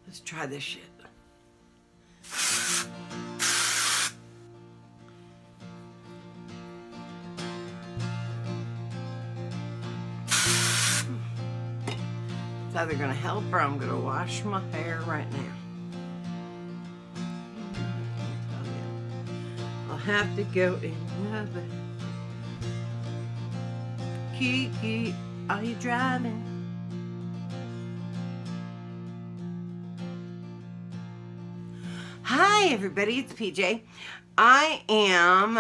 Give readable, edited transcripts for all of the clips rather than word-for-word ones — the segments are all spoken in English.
Let's try this shit. It's either gonna help or I'm gonna wash my hair right now. I'll have to go another. Kiki, are you driving? Hi everybody, it's PJ. I am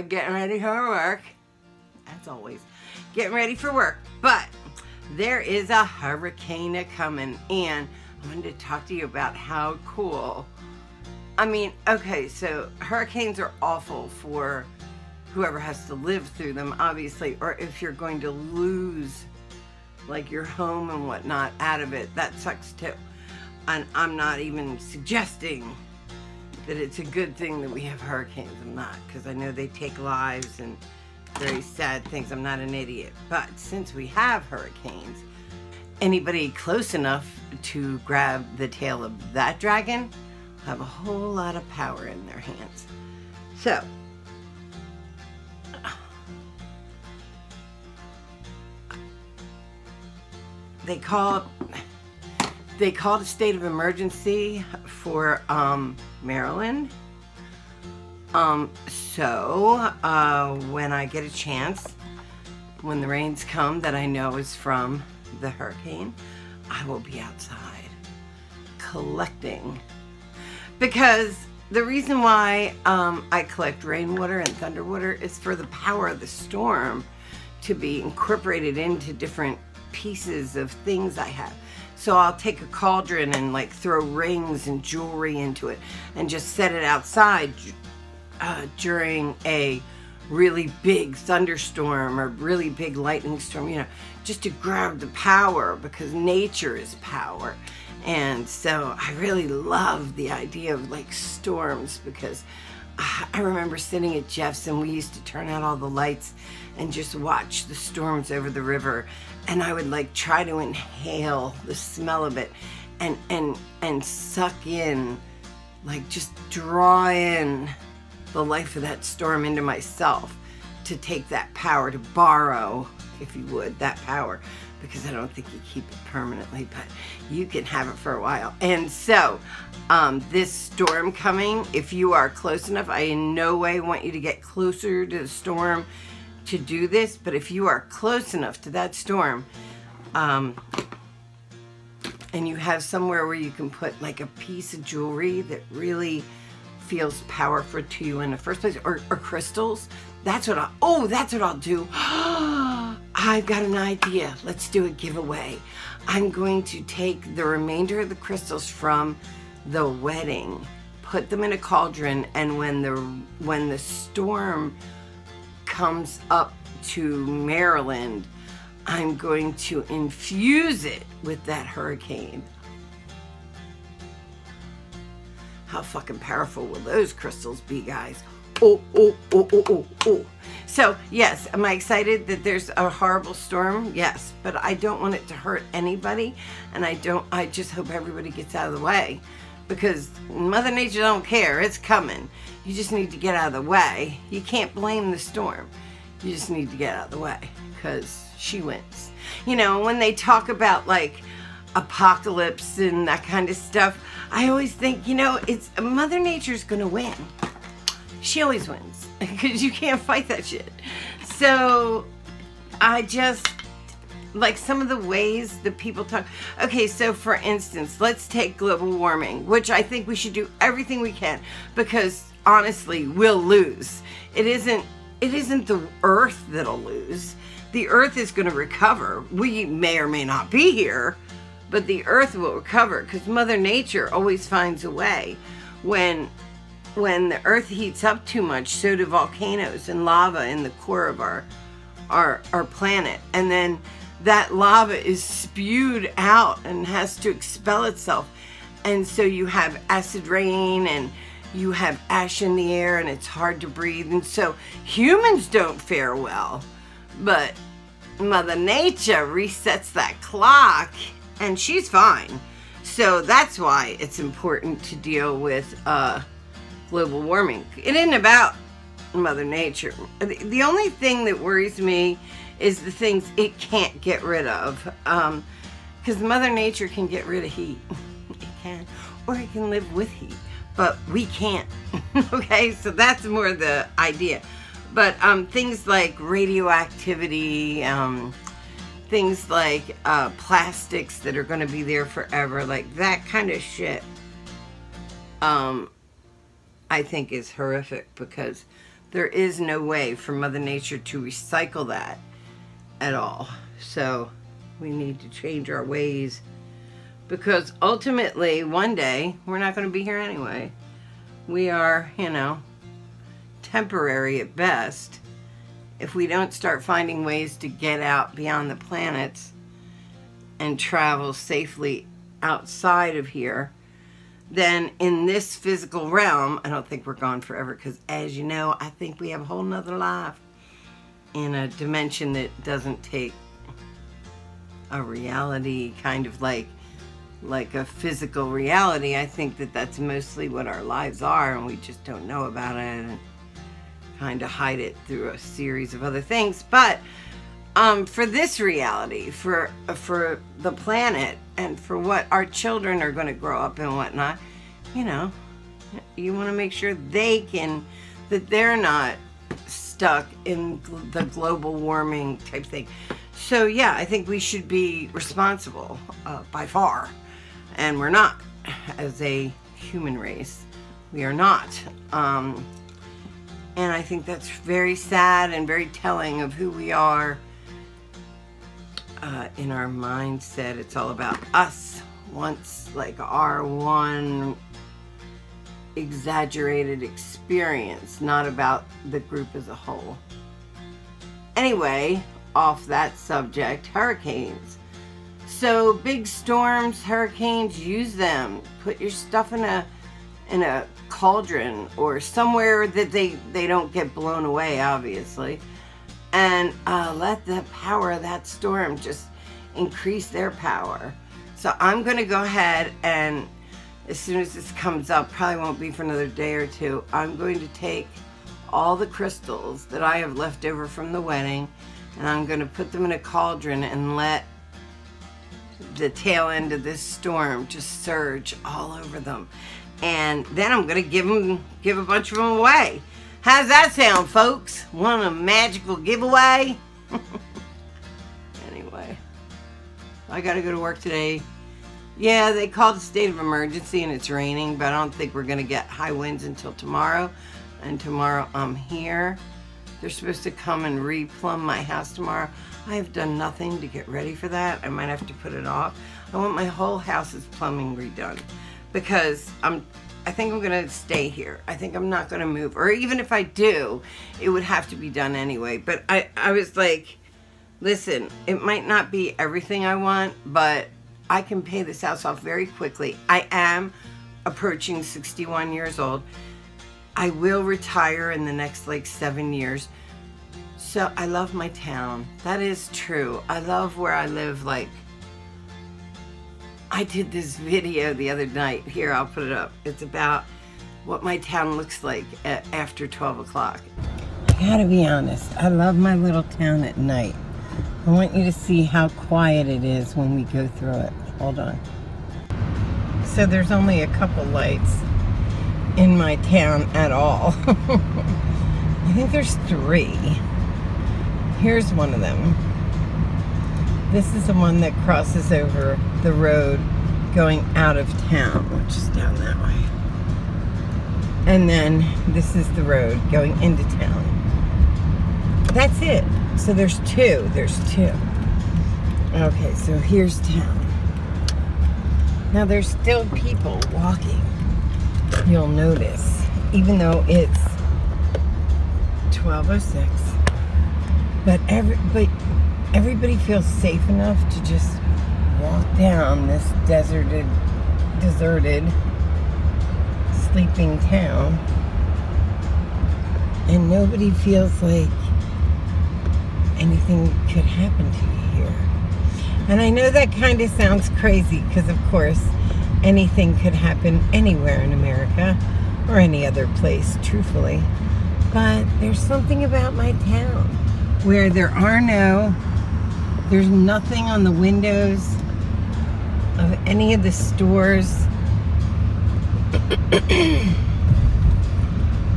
getting ready for work, as always, getting ready for work, but there is a hurricane coming and I wanted to talk to you about how cool. I mean, okay, so hurricanes are awful for whoever has to live through them, obviously, or if you're going to lose like your home and whatnot out of it, that sucks too. And I'm not even suggesting that it's a good thing that we have hurricanes. I'm not, because I know they take lives and very sad things. I'm not an idiot. But since we have hurricanes, anybody close enough to grab the tail of that dragon have a whole lot of power in their hands. So, they called a state of emergency for Maryland. So when I get a chance, when the rains come that I know is from the hurricane, I will be outside collecting. Because the reason why I collect rainwater and thunder water is for the power of the storm to be incorporated into different pieces of things I have. So I'll take a cauldron and like throw rings and jewelry into it and just set it outside during a really big thunderstorm or really big lightning storm, you know, just to grab the power, because nature is power. And so I really love the idea of like storms, because I remember sitting at Jeff's and we used to turn out all the lights and just watch the storms over the river, and I would like try to inhale the smell of it and suck in, like just draw in the life of that storm into myself, to take that power, to borrow, if you would, that power, because I don't think you keep it permanently, but you can have it for a while. And so this storm coming, if you are close enough, I in no way want you to get closer to the storm to do this, but if you are close enough to that storm and you have somewhere where you can put like a piece of jewelry that really feels powerful to you in the first place, or crystals, that's what I'll do. I've got an idea. Let's do a giveaway. I'm going to take the remainder of the crystals from the wedding, put them in a cauldron, and when the storm comes up to Maryland, I'm going to infuse it with that hurricane. How fucking powerful will those crystals be, guys? Oh, oh, oh, oh, oh, oh. So, yes, am I excited that there's a horrible storm? Yes, but I don't want it to hurt anybody, and I just hope everybody gets out of the way, because Mother Nature don't care. It's coming. You just need to get out of the way. You can't blame the storm. You just need to get out of the way, because she wins. You know, when they talk about like apocalypse and that kind of stuff, I always think, you know, it's Mother Nature's gonna win. She always wins, because you can't fight that shit. So I just like some of the ways that people talk. Okay, so for instance, let's take global warming, which I think we should do everything we can, because honestly, we'll lose. It isn't the Earth that'll lose. The Earth is going to recover. We may or may not be here, but the Earth will recover, because Mother Nature always finds a way. When the Earth heats up too much, so do volcanoes and lava in the core of our planet. And then that lava is spewed out and has to expel itself. And so you have acid rain and you have ash in the air and it's hard to breathe. And so humans don't fare well. But Mother Nature resets that clock and she's fine. So that's why it's important to deal with global warming. It isn't about Mother Nature. The only thing that worries me is the things it can't get rid of. Because Mother Nature can get rid of heat. It can. Or it can live with heat. But we can't. Okay, so that's more the idea. But things like radioactivity, things like plastics that are going to be there forever, like that kind of shit, I think is horrific, because there is no way for Mother Nature to recycle that at all. So we need to change our ways, because ultimately one day we're not going to be here anyway. We are, you know, temporary at best. If we don't start finding ways to get out beyond the planets and travel safely outside of here, then in this physical realm, I don't think we're gone forever, because as you know, I think we have a whole nother life in a dimension that doesn't take a reality, kind of like a physical reality. I think that that's mostly what our lives are, and we just don't know about it and kind of hide it through a series of other things. But for this reality, for the planet, and for what our children are going to grow up and whatnot, you know, you want to make sure that they're not stuck in the global warming type thing. So yeah, I think we should be responsible by far, and we're not, as a human race. We are not. And I think that's very sad and very telling of who we are in our mindset. It's all about us, once, like our one exaggerated experience, not about the group as a whole. Anyway, off that subject, hurricanes. So big storms, hurricanes, use them. Put your stuff in a cauldron or somewhere that they don't get blown away, obviously, and let the power of that storm just increase their power. So I'm going to go ahead, and as soon as this comes up, probably won't be for another day or two, I'm going to take all the crystals that I have left over from the wedding, and I'm going to put them in a cauldron and let the tail end of this storm just surge all over them. And then I'm going to give a bunch of them away. How's that sound, folks? Want a magical giveaway? Anyway, I got to go to work today. Yeah, they called a state of emergency and it's raining, but I don't think we're going to get high winds until tomorrow. And tomorrow I'm here. They're supposed to come and replumb my house tomorrow. I have done nothing to get ready for that. I might have to put it off. I want my whole house's plumbing redone, because I think I'm going to stay here. I think I'm not going to move. Or even if I do, it would have to be done anyway. But I was like, listen, it might not be everything I want, but I can pay this house off very quickly. I am approaching 61 years old. I will retire in the next like 7 years. So I love my town. That is true. I love where I live. Like, I did this video the other night. Here, I'll put it up. It's about what my town looks like after 12 o'clock. I gotta be honest, I love my little town at night. I want you to see how quiet it is when we go through it. Hold on. So there's only a couple lights in my town at all. I think there's 3. Here's one of them. This is the one that crosses over the road going out of town, which is down that way. And then this is the road going into town. That's it. So there's 2. There's 2. Okay, so here's town. Now there's still people walking. You'll notice, even though it's 12:06. But everybody feels safe enough to just walk down this deserted, sleeping town, and nobody feels like anything could happen to you here. And I know that kind of sounds crazy, because of course anything could happen anywhere in America or any other place, truthfully. But there's something about my town where there's nothing on the windows of any of the stores.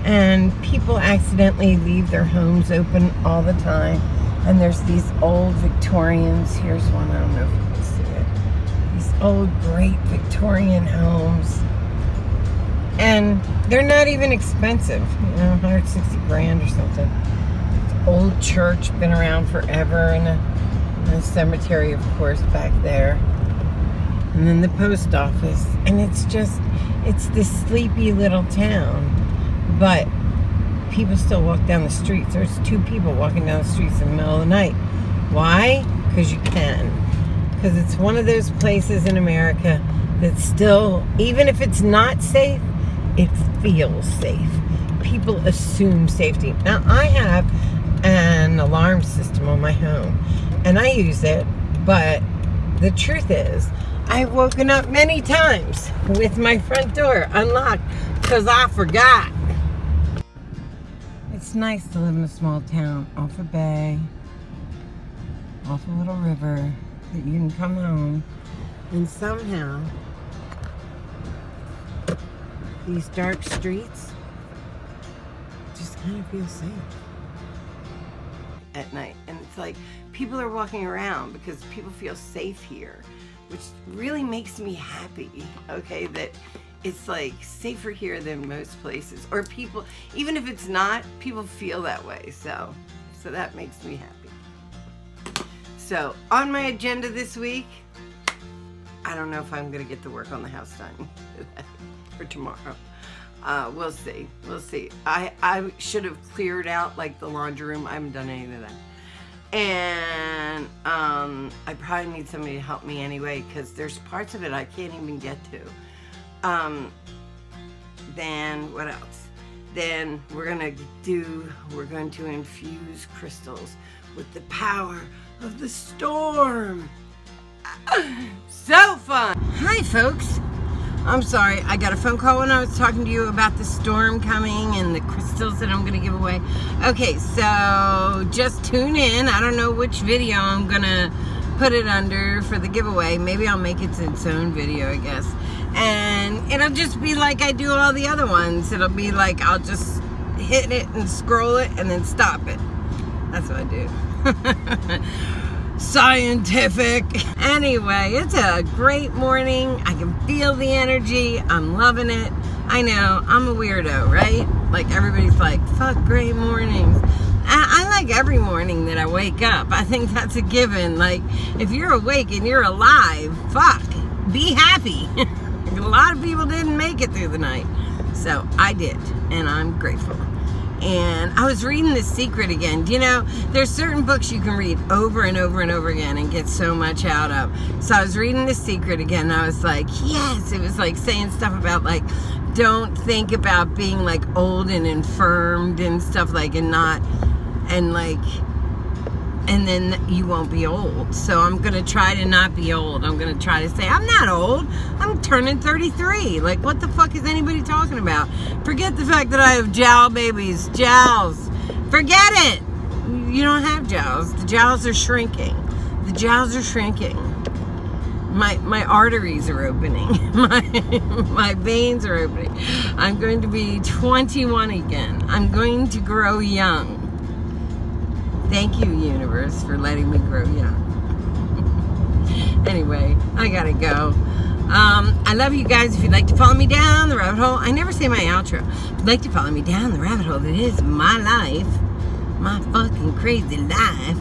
And people accidentally leave their homes open all the time. And there's these old Victorians. Here's one, I don't know if you can see it. These old, great Victorian homes. And they're not even expensive, 160 grand or something. It's an old church, been around forever, and a cemetery, of course, back there. And then the post office. And it's this sleepy little town. But people still walk down the streets. There's 2 people walking down the streets in the middle of the night. Why? Because you can. Because it's one of those places in America that still, even if it's not safe, it feels safe. People assume safety. Now, I have an alarm system on my home, and I use it, but the truth is, I've woken up many times with my front door unlocked because I forgot. It's nice to live in a small town, off a bay, off a little river, that you can come home, and somehow these dark streets just kind of feel safe at night. And it's like people are walking around because people feel safe here, which really makes me happy, okay, that it's like safer here than most places. Or people, even if it's not, people feel that way. So that makes me happy. So on my agenda this week, I don't know if I'm gonna get the work on the house done for tomorrow. We'll see. I should have cleared out like the laundry room. I haven't done any of that. And I probably need somebody to help me anyway, because there's parts of it I can't even get to. Then what else? Then we're going to infuse crystals with the power of the storm. So fun. Hi folks. I'm sorry, I got a phone call when I was talking to you about the storm coming and the crystals that I'm going to give away. Okay, so just tune in. I don't know which video I'm going to put it under for the giveaway. Maybe I'll make it its own video, I guess. And it'll just be like I do all the other ones. It'll be like I'll just hit it and scroll it and then stop it. That's what I do. Scientific. Anyway, it's a great morning. I can feel the energy. I'm loving it. I know, I'm a weirdo, right? Like everybody's like, fuck great mornings. I like every morning that I wake up. I think that's a given. Like, if you're awake and you're alive, fuck, be happy. A lot of people didn't make it through the night. So I did, and I'm grateful. And I was reading The Secret again. You know, there's certain books you can read over and over and over again and get so much out of. So I was reading The Secret again, and I was like, yes. It was like saying stuff about like, don't think about being like old and infirmed and stuff like, and then you won't be old. So I'm gonna try to not be old. I'm gonna try to say, I'm not old. I'm turning 33. Like, what the fuck is anybody talking about? Forget the fact that I have jowl babies. Jowls. Forget it. You don't have jowls. The jowls are shrinking. The jowls are shrinking. My arteries are opening. My veins are opening. I'm going to be 21 again. I'm going to grow young. Thank you, universe, for letting me grow young. Anyway, I gotta go. I love you guys. If you'd like to follow me down the rabbit hole, I never say my outro. If you'd like to follow me down the rabbit hole that is my life, my fucking crazy life,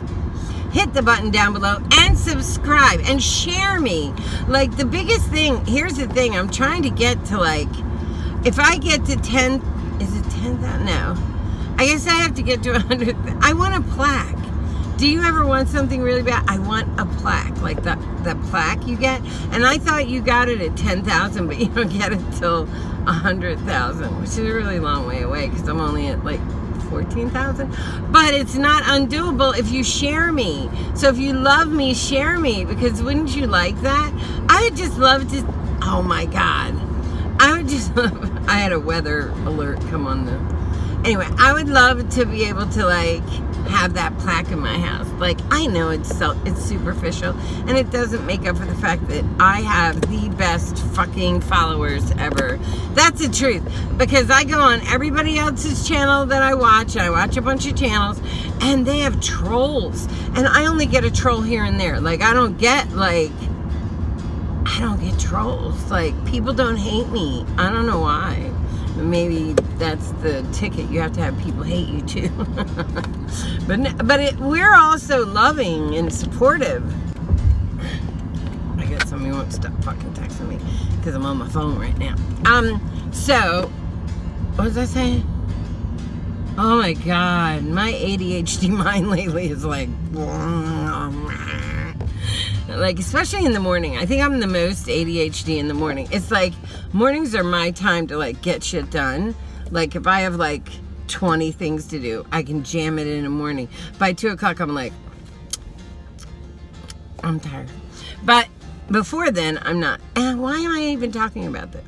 hit the button down below and subscribe and share me. Like, the biggest thing, here's the thing, I'm trying to get to, like, if I get to 10, is it 10,000? No. I guess I have to get to 100. I want a plaque. Do you ever want something really bad? I want a plaque, like the plaque you get. And I thought you got it at 10,000, but you don't get it till 100,000, which is a really long way away because I'm only at like 14,000. But it's not undoable if you share me. So if you love me, share me, because wouldn't you like that? I would just love to oh my God. I would just love, I had a weather alert come on the, anyway, I would love to be able to like have that plaque in my house. Like, I know it's superficial, and it doesn't make up for the fact that I have the best fucking followers ever. That's the truth, because I go on everybody else's channel that I watch a bunch of channels, and they have trolls, and I only get a troll here and there. Like, I don't get trolls. Like, people don't hate me. I don't know why. Maybe that's the ticket. You have to have people hate you too. but we're also loving and supportive. I guess somebody won't stop fucking texting me because I'm on my phone right now. So what was I saying? Oh my God, my ADHD mind lately is like, especially in the morning. I think I'm the most ADHD in the morning. It's like, mornings are my time to like get shit done. Like, if I have like 20 things to do, I can jam it in the morning. By 2 o'clock, I'm like, I'm tired. But before then, I'm not. And why am I even talking about that?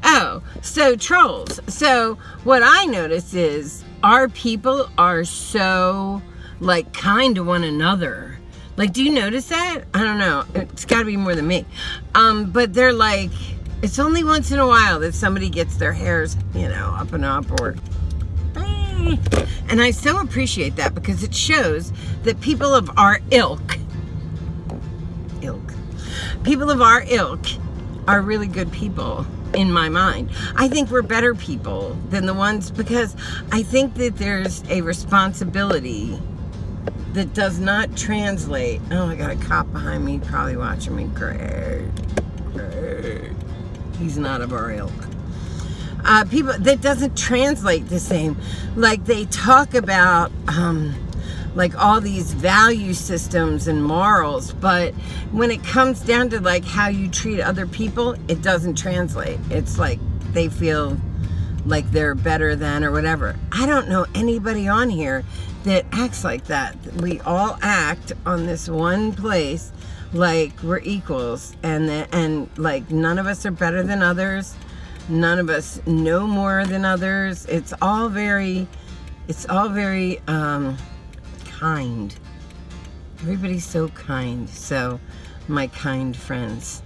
Oh, so trolls. So what I notice is our people are so like kind to one another. Like, do you notice that? I don't know. It's got to be more than me. But they're like, it's only once in a while that somebody gets their hairs, you know, up and up, or... And I so appreciate that, because it shows that people of our people of our ilk are really good people in my mind. I think we're better people than the ones, because I think that there's a responsibility that does not translate. Oh, I got a cop behind me, probably watching me. Great. He's not of our ilk. People, that doesn't translate the same. Like, they talk about like all these value systems and morals, but when it comes down to like how you treat other people, it doesn't translate. It's like they feel like they're better than or whatever. I don't know anybody on here that acts like that. We all act on this one place like we're equals, and like none of us are better than others. None of us know more than others. It's all very kind. Everybody's so kind. So, my kind friends.